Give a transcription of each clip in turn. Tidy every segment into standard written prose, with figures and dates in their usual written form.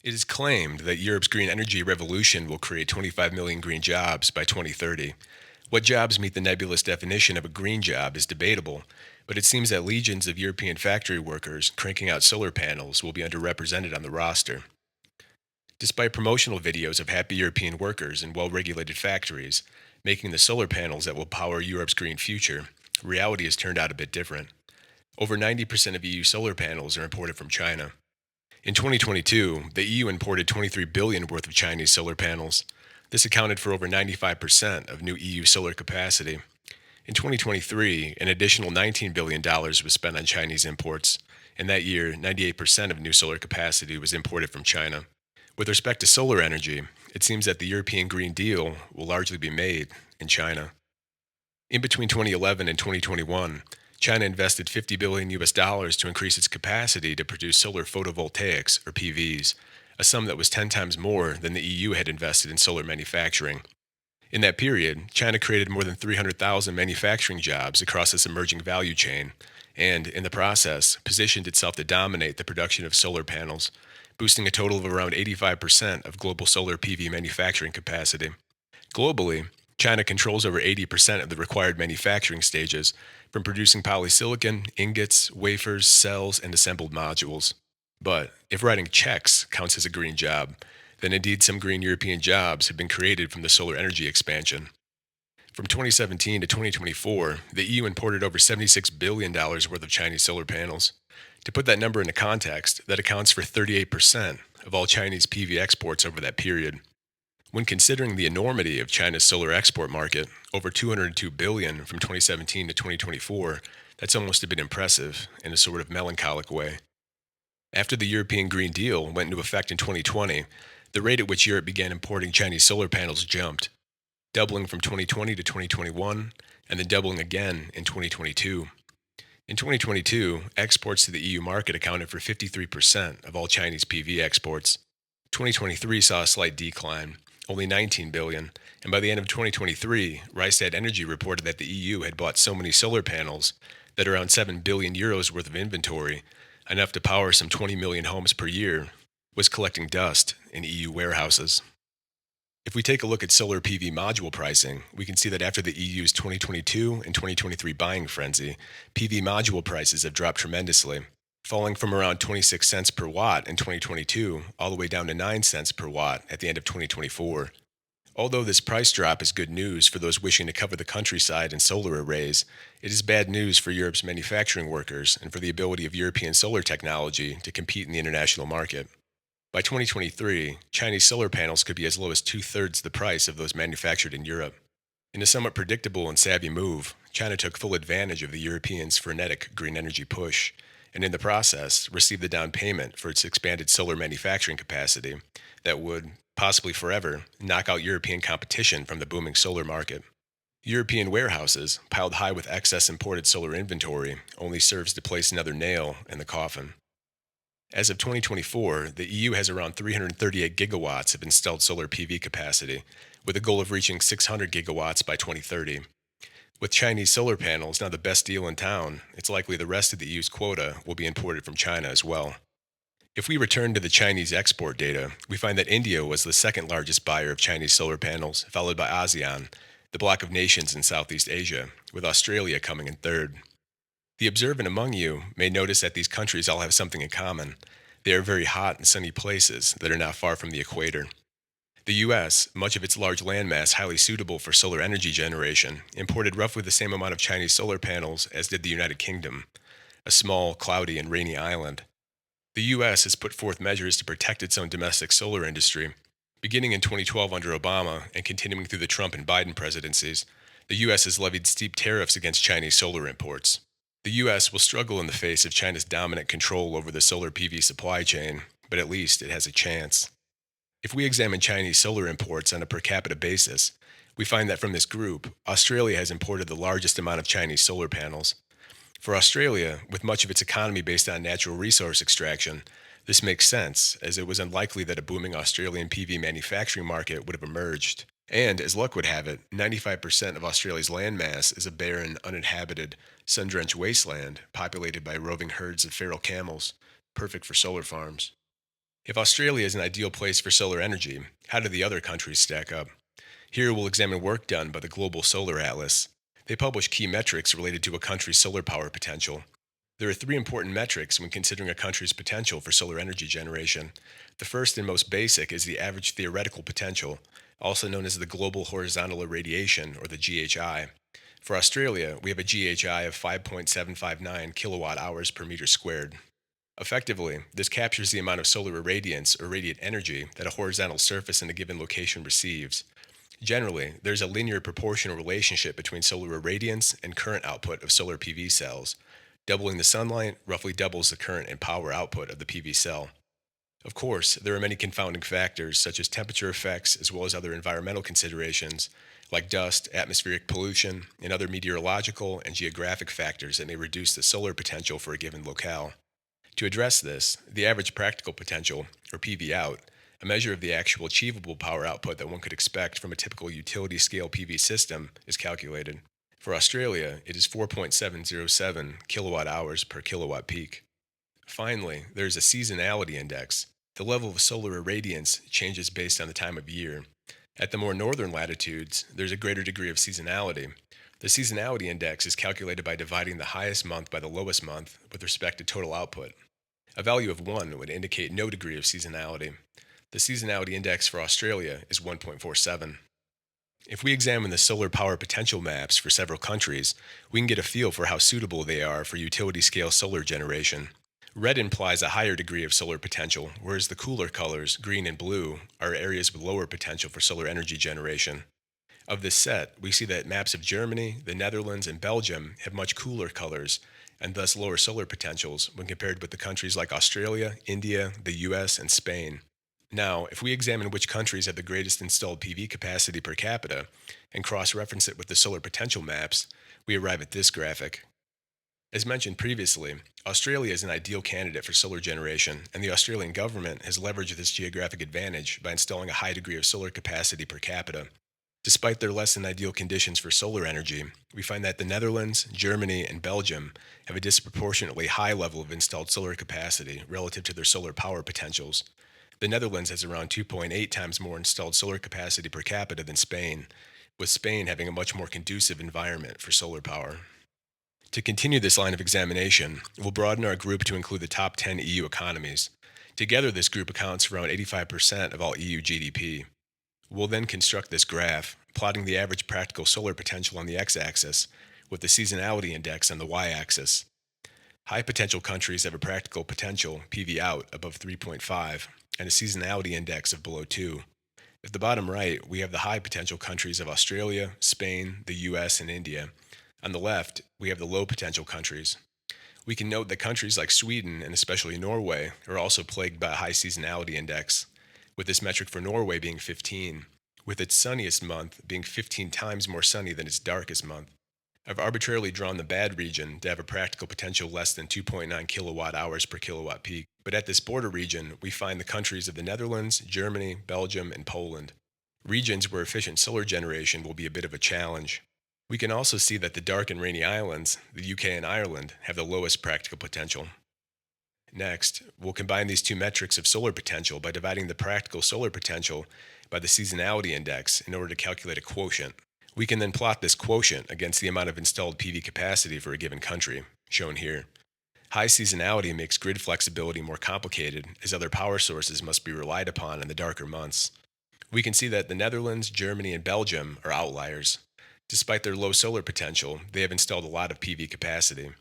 It is claimed that Europe's green energy revolution will create 25 million green jobs by 2030. What jobs meet the nebulous definition of a green job is debatable, but it seems that legions of European factory workers cranking out solar panels will be underrepresented on the roster. Despite promotional videos of happy European workers in well regulated factories making the solar panels that will power Europe's green future, reality has turned out a bit different. Over 90% of EU solar panels are imported from China. In 2022, the EU imported 23 billion worth of Chinese solar panels. This accounted for over 95% of new EU solar capacity. In 2023, an additional $19 billion was spent on Chinese imports, and that year, 98% of new solar capacity was imported from China. With respect to solar energy, it seems that the European Green Deal will largely be made in China. In between 2011 and 2021, China invested 50 billion US dollars to increase its capacity to produce solar photovoltaics, or PVs, a sum that was 10 times more than the EU had invested in solar manufacturing. In that period, China created more than 300,000 manufacturing jobs across its emerging value chain, and, in the process, positioned itself to dominate the production of solar panels, boosting a total of around 85% of global solar PV manufacturing capacity. Globally, China controls over 80% of the required manufacturing stages, from producing polysilicon, ingots, wafers, cells, and assembled modules. But if writing checks counts as a green job, then indeed some green European jobs have been created from the solar energy expansion. From 2017 to 2024, the EU imported over $76 billion worth of Chinese solar panels. To put that number into context, that accounts for 38% of all Chinese PV exports over that period. When considering the enormity of China's solar export market, over 202 billion from 2017 to 2024, that's almost a bit impressive in a sort of melancholic way. After the European Green Deal went into effect in 2020, the rate at which Europe began importing Chinese solar panels jumped, doubling from 2020 to 2021, and then doubling again in 2022. In 2022, exports to the EU market accounted for 53% of all Chinese PV exports. 2023 saw a slight decline, only 19 billion, and by the end of 2023, Rystad Energy reported that the EU had bought so many solar panels that around 7 billion euros worth of inventory, enough to power some 20 million homes per year, was collecting dust in EU warehouses. If we take a look at solar PV module pricing, we can see that after the EU's 2022 and 2023 buying frenzy, PV module prices have dropped tremendously, falling from around 26 cents per watt in 2022 all the way down to 9 cents per watt at the end of 2024. Although this price drop is good news for those wishing to cover the countryside in solar arrays, it is bad news for Europe's manufacturing workers and for the ability of European solar technology to compete in the international market. By 2023, Chinese solar panels could be as low as two-thirds the price of those manufactured in Europe. In a somewhat predictable and savvy move, China took full advantage of the Europeans' frenetic green energy push, and in the process, received the down payment for its expanded solar manufacturing capacity that would, possibly forever, knock out European competition from the booming solar market. European warehouses, piled high with excess imported solar inventory, only serves to place another nail in the coffin. As of 2024, the EU has around 338 gigawatts of installed solar PV capacity, with a goal of reaching 600 gigawatts by 2030. With Chinese solar panels now the best deal in town, it's likely the rest of the EU's quota will be imported from China as well. If we return to the Chinese export data, we find that India was the second largest buyer of Chinese solar panels, followed by ASEAN, the bloc of nations in Southeast Asia, with Australia coming in third. The observant among you may notice that these countries all have something in common. They are very hot and sunny places that are not far from the equator. The US, much of its large landmass highly suitable for solar energy generation, imported roughly the same amount of Chinese solar panels as did the United Kingdom, a small, cloudy, and rainy island. The US has put forth measures to protect its own domestic solar industry. Beginning in 2012 under Obama and continuing through the Trump and Biden presidencies, the US has levied steep tariffs against Chinese solar imports. The US will struggle in the face of China's dominant control over the solar PV supply chain, but at least it has a chance. If we examine Chinese solar imports on a per capita basis, we find that from this group, Australia has imported the largest amount of Chinese solar panels. For Australia, with much of its economy based on natural resource extraction, this makes sense, as it was unlikely that a booming Australian PV manufacturing market would have emerged. And, as luck would have it, 95% of Australia's landmass is a barren, uninhabited, sun drenched wasteland populated by roving herds of feral camels, perfect for solar farms. If Australia is an ideal place for solar energy, how do the other countries stack up? Here we'll examine work done by the Global Solar Atlas. They publish key metrics related to a country's solar power potential. There are three important metrics when considering a country's potential for solar energy generation. The first and most basic is the average theoretical potential, also known as the global horizontal irradiation, or the GHI. For Australia, we have a GHI of 5.759 kilowatt hours per meter squared. Effectively, this captures the amount of solar irradiance or radiant energy that a horizontal surface in a given location receives. Generally, there's a linear proportional relationship between solar irradiance and current output of solar PV cells. Doubling the sunlight roughly doubles the current and power output of the PV cell. Of course, there are many confounding factors such as temperature effects as well as other environmental considerations like dust, atmospheric pollution, and other meteorological and geographic factors that may reduce the solar potential for a given locale. To address this, the average practical potential, or PV out, a measure of the actual achievable power output that one could expect from a typical utility scale PV system, is calculated. For Australia, it is 4.707 kilowatt hours per kilowatt peak. Finally, there is a seasonality index. The level of solar irradiance changes based on the time of year. At the more northern latitudes, there's a greater degree of seasonality. The seasonality index is calculated by dividing the highest month by the lowest month with respect to total output. A value of 1 would indicate no degree of seasonality. The seasonality index for Australia is 1.47. If we examine the solar power potential maps for several countries, we can get a feel for how suitable they are for utility scale solar generation. Red implies a higher degree of solar potential, whereas the cooler colors, green and blue, are areas with lower potential for solar energy generation. Of this set, we see that maps of Germany, the Netherlands, and Belgium have much cooler colors, and thus lower solar potentials when compared with the countries like Australia, India, the US, and Spain. Now, if we examine which countries have the greatest installed PV capacity per capita and cross reference it with the solar potential maps, we arrive at this graphic. As mentioned previously, Australia is an ideal candidate for solar generation, and the Australian government has leveraged this geographic advantage by installing a high degree of solar capacity per capita. Despite their less than ideal conditions for solar energy, we find that the Netherlands, Germany, and Belgium have a disproportionately high level of installed solar capacity relative to their solar power potentials. The Netherlands has around 2.8 times more installed solar capacity per capita than Spain, with Spain having a much more conducive environment for solar power. To continue this line of examination, we'll broaden our group to include the top 10 EU economies. Together, this group accounts for around 85% of all EU GDP. We'll then construct this graph, plotting the average practical solar potential on the x-axis with the seasonality index on the y-axis. High potential countries have a practical potential PV out above 3.5 and a seasonality index of below 2. At the bottom right, we have the high potential countries of Australia, Spain, the US, and India. On the left, we have the low potential countries. We can note that countries like Sweden and especially Norway are also plagued by a high seasonality index, with this metric for Norway being 15, with its sunniest month being 15 times more sunny than its darkest month. I've arbitrarily drawn the bad region to have a practical potential less than 2.9 kilowatt hours per kilowatt peak, but at this border region, we find the countries of the Netherlands, Germany, Belgium, and Poland, regions where efficient solar generation will be a bit of a challenge. We can also see that the dark and rainy islands, the UK and Ireland, have the lowest practical potential. Next, we'll combine these two metrics of solar potential by dividing the practical solar potential by the seasonality index in order to calculate a quotient. We can then plot this quotient against the amount of installed PV capacity for a given country, shown here. High seasonality makes grid flexibility more complicated as other power sources must be relied upon in the darker months. We can see that the Netherlands, Germany, and Belgium are outliers. Despite their low solar potential, they have installed a lot of PV capacity.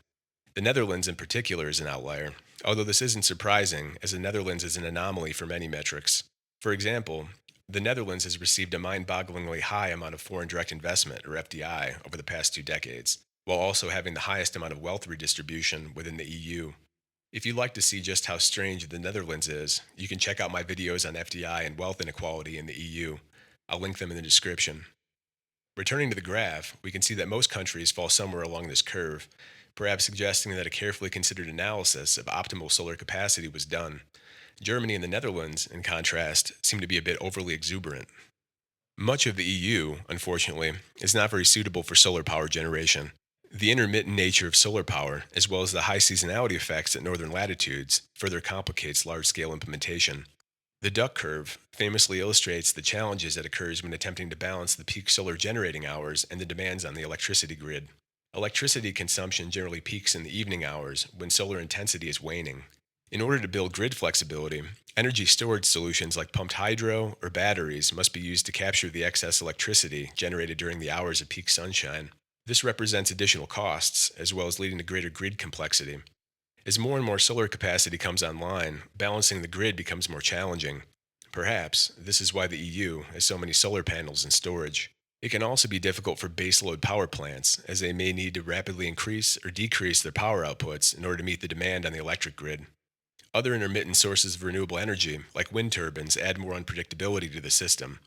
The Netherlands in particular is an outlier, although this isn't surprising as the Netherlands is an anomaly for many metrics. For example, the Netherlands has received a mind-bogglingly high amount of foreign direct investment, or FDI, over the past 2 decades, while also having the highest amount of wealth redistribution within the EU. If you'd like to see just how strange the Netherlands is, you can check out my videos on FDI and wealth inequality in the EU. I'll link them in the description. Returning to the graph, we can see that most countries fall somewhere along this curve, perhaps suggesting that a carefully considered analysis of optimal solar capacity was done. Germany and the Netherlands, in contrast, seem to be a bit overly exuberant. Much of the EU, unfortunately, is not very suitable for solar power generation. The intermittent nature of solar power, as well as the high seasonality effects at northern latitudes, further complicates large scale implementation. The duck curve famously illustrates the challenges that occurs when attempting to balance the peak solar generating hours and the demands on the electricity grid. Electricity consumption generally peaks in the evening hours when solar intensity is waning. In order to build grid flexibility, energy storage solutions like pumped hydro or batteries must be used to capture the excess electricity generated during the hours of peak sunshine. This represents additional costs, as well as leading to greater grid complexity. As more and more solar capacity comes online, balancing the grid becomes more challenging. Perhaps this is why the EU has so many solar panels in storage. It can also be difficult for baseload power plants, as they may need to rapidly increase or decrease their power outputs in order to meet the demand on the electric grid. Other intermittent sources of renewable energy, like wind turbines, add more unpredictability to the system.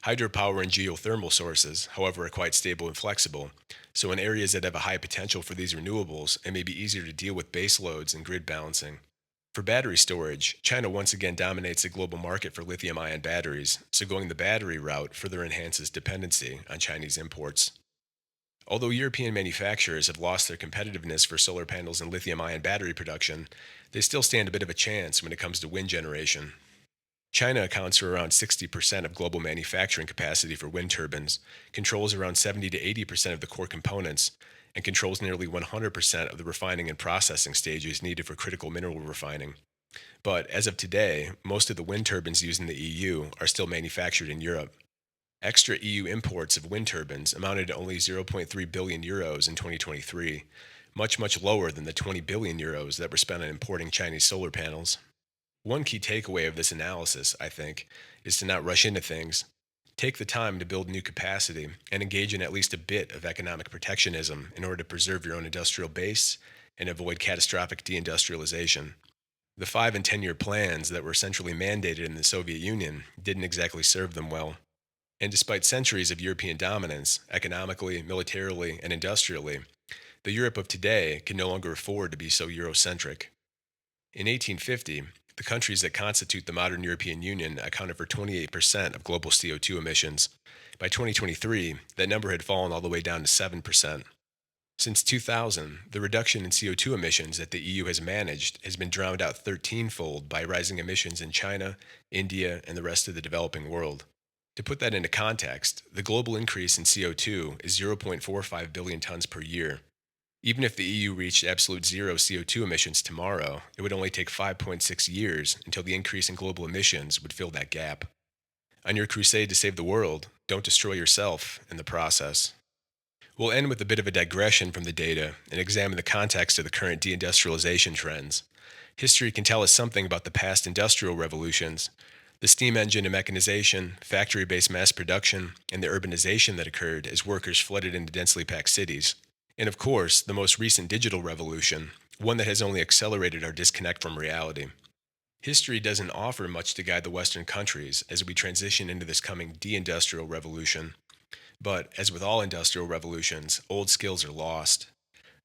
Hydropower and geothermal sources, however, are quite stable and flexible, so in areas that have a high potential for these renewables, it may be easier to deal with base loads and grid balancing. For battery storage, China once again dominates the global market for lithium ion batteries, so going the battery route further enhances dependency on Chinese imports. Although European manufacturers have lost their competitiveness for solar panels and lithium ion battery production, they still stand a bit of a chance when it comes to wind generation. China accounts for around 60% of global manufacturing capacity for wind turbines, controls around 70 to 80% of the core components, and controls nearly 100% of the refining and processing stages needed for critical mineral refining. But as of today, most of the wind turbines used in the EU are still manufactured in Europe. Extra EU imports of wind turbines amounted to only zero point 0.3 billion euros in 2023, much lower than the 20 billion euros that were spent on importing Chinese solar panels. One key takeaway of this analysis, I think, is to not rush into things. Take the time to build new capacity and engage in at least a bit of economic protectionism in order to preserve your own industrial base and avoid catastrophic deindustrialization. The 5 and 10 year plans that were centrally mandated in the Soviet Union didn't exactly serve them well. And despite centuries of European dominance, economically, militarily, and industrially, the Europe of today can no longer afford to be so Eurocentric. In 1850, the countries that constitute the modern European Union accounted for 28% of global CO2 emissions. By 2023, that number had fallen all the way down to 7%. Since 2000, the reduction in CO2 emissions that the EU has managed has been drowned out 13-fold by rising emissions in China, India, and the rest of the developing world. To put that into context, the global increase in CO2 is 0.45 billion tons per year. Even if the EU reached absolute zero CO2 emissions tomorrow, it would only take 5.6 years until the increase in global emissions would fill that gap. On your crusade to save the world, don't destroy yourself in the process. We'll end with a bit of a digression from the data and examine the context of the current deindustrialization trends. History can tell us something about the past industrial revolutions, the steam engine and mechanization, factory based mass production, and the urbanization that occurred as workers flooded into densely packed cities. And of course, the most recent digital revolution, one that has only accelerated our disconnect from reality. History doesn't offer much to guide the Western countries as we transition into this coming deindustrial revolution. But as with all industrial revolutions, old skills are lost.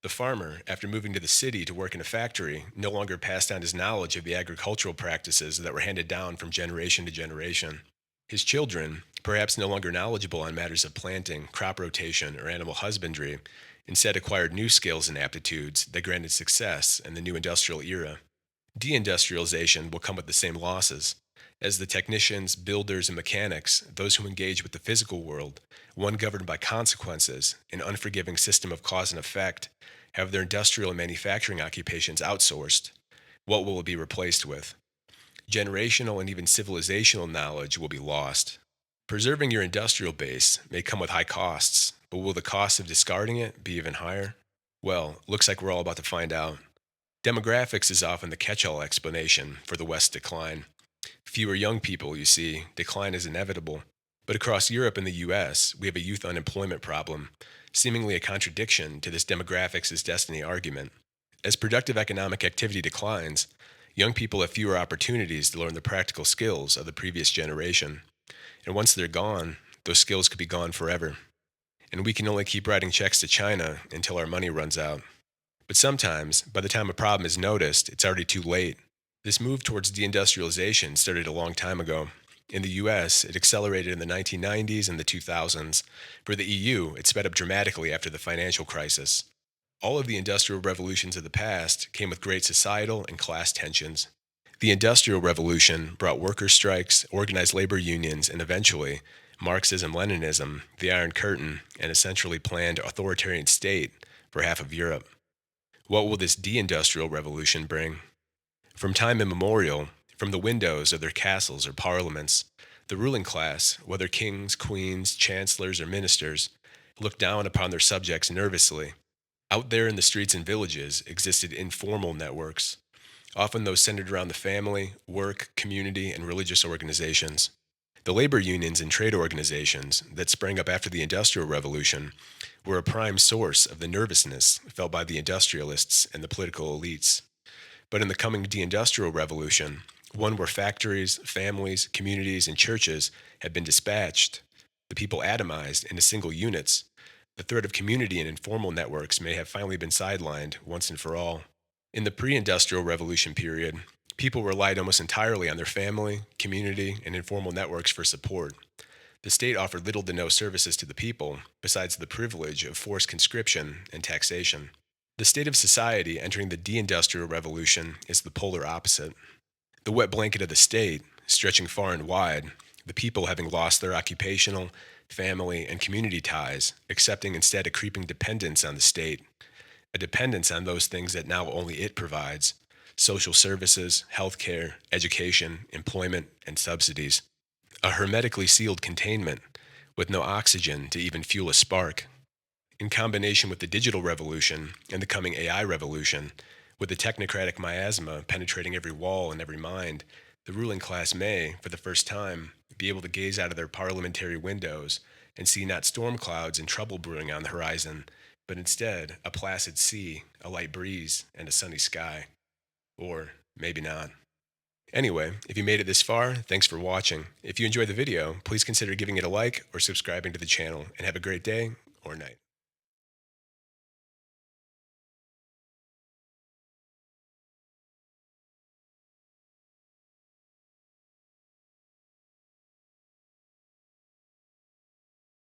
The farmer, after moving to the city to work in a factory, no longer passed down his knowledge of the agricultural practices that were handed down from generation to generation. His children, perhaps no longer knowledgeable on matters of planting, crop rotation, or animal husbandry, instead acquired new skills and aptitudes that granted success in the new industrial era. Deindustrialization will come with the same losses, as the technicians, builders, and mechanics, those who engage with the physical world, one governed by consequences, an unforgiving system of cause and effect, have their industrial and manufacturing occupations outsourced. What will it be replaced with? Generational and even civilizational knowledge will be lost. Preserving your industrial base may come with high costs, but will the cost of discarding it be even higher? Well, looks like we're all about to find out. Demographics is often the catch all explanation for the West's decline. Fewer young people, you see, decline is inevitable. But across Europe and the US, we have a youth unemployment problem, seemingly a contradiction to this demographics is destiny argument. As productive economic activity declines, young people have fewer opportunities to learn the practical skills of the previous generation. And once they're gone, those skills could be gone forever. And we can only keep writing checks to China until our money runs out. But sometimes, by the time a problem is noticed, it's already too late. This move towards deindustrialization started a long time ago. In the US, it accelerated in the 1990s and the 2000s. For the EU, it sped up dramatically after the financial crisis. All of the industrial revolutions of the past came with great societal and class tensions. The Industrial Revolution brought worker strikes, organized labor unions, and eventually Marxism Leninism, the Iron Curtain, and a centrally planned authoritarian state for half of Europe. What will this deindustrial revolution bring? From time immemorial, from the windows of their castles or parliaments, the ruling class, whether kings, queens, chancellors, or ministers, looked down upon their subjects nervously. Out there in the streets and villages existed informal networks, often those centered around the family, work, community, and religious organizations. The labor unions and trade organizations that sprang up after the Industrial Revolution were a prime source of the nervousness felt by the industrialists and the political elites. But in the coming deindustrial revolution, one where factories, families, communities, and churches had been dispatched, the people atomized into single units, the threat of community and informal networks may have finally been sidelined once and for all. In the pre industrial revolution period, people relied almost entirely on their family, community, and informal networks for support. The state offered little to no services to the people, besides the privilege of forced conscription and taxation. The state of society entering the deindustrial revolution is the polar opposite. The wet blanket of the state, stretching far and wide, the people having lost their occupational, family, and community ties, accepting instead a creeping dependence on the state, a dependence on those things that now only it provides: social services, healthcare, education, employment, and subsidies. A hermetically sealed containment, with no oxygen to even fuel a spark. In combination with the digital revolution and the coming AI revolution, with the technocratic miasma penetrating every wall and every mind, the ruling class may, for the first time, be able to gaze out of their parliamentary windows and see not storm clouds and trouble brewing on the horizon, but instead a placid sea, a light breeze, and a sunny sky. Or maybe not. Anyway, if you made it this far, thanks for watching. If you enjoyed the video, please consider giving it a like or subscribing to the channel, and have a great day or night.